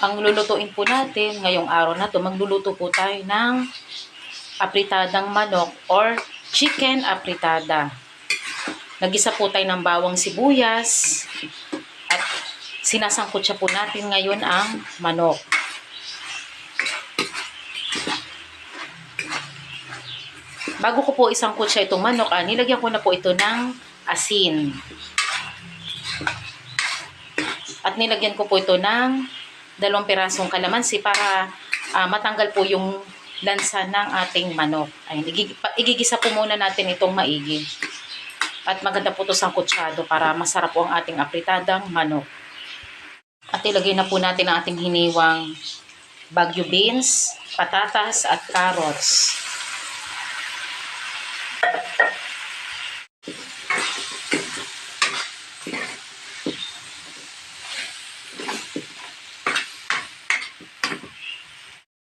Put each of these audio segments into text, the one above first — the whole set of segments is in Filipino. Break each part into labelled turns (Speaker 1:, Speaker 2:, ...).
Speaker 1: Ang lulutuin po natin ngayong araw na to, magluluto po tayo ng apritadang manok or chicken apritada. Nagisa po tayo ng bawang sibuyas at sinasangkot siya po natin ngayon ang manok. Bago ko po isangkot siya itong manok, nilagyan ko na po ito ng asin. At nilagyan ko po ito ng 2 pirasong kalamansi para matanggal po yung lansa ng ating manok. Ayun, igigisa po muna natin itong maigi. At maganda po ito sangkutsado para masarap po ang ating apritadang manok. At ilagay na po natin ang ating hiniwang bagyo beans, patatas at carrots.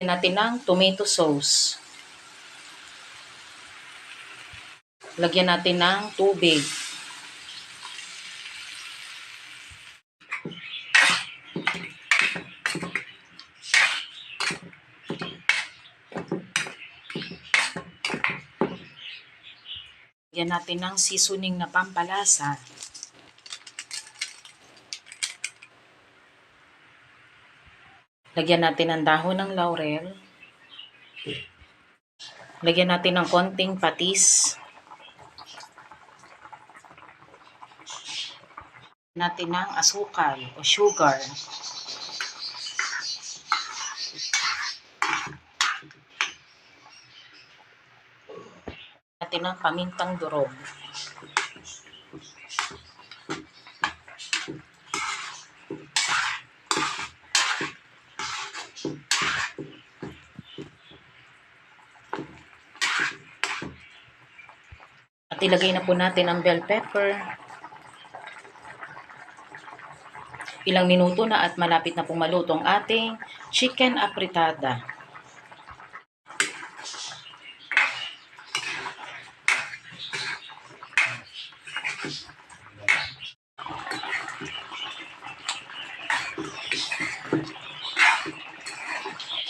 Speaker 1: Natin ng tomato sauce. Lagyan natin ng tubig. Lagyan natin ng seasoning na pampalasa. Lagyan natin ng dahon ng laurel. Lagyan natin ng konting patis. Natin ng asukal o sugar. Natin ng pamintang durog. At ilagay na po natin ang bell pepper. Ilang minuto na at malapit na pong maluto ang ating chicken apritada.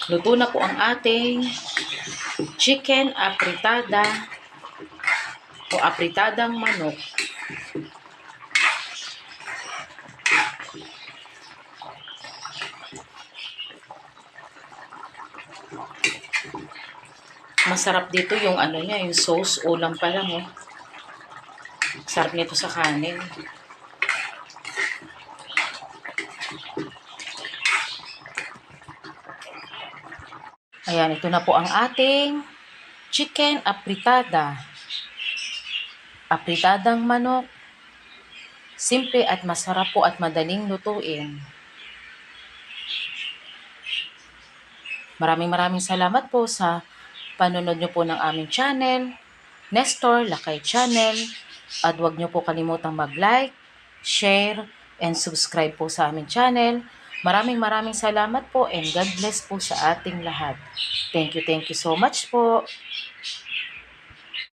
Speaker 1: Luto na po ang ating chicken apritada o apritadang manok. Masarap dito yung yung sauce, ulam pa lang oh. Sarap nito sa kanin. Ayan, ito na po ang ating chicken apritada. Apritadang manok. Simple at masarap po at madaling lutuin. Maraming salamat po sa panonood nyo po ng aming channel, Nestor Lakay Channel. At huwag nyo po kalimutang mag-like, share, and subscribe po sa aming channel. Maraming salamat po and God bless po sa ating lahat. Thank you so much po.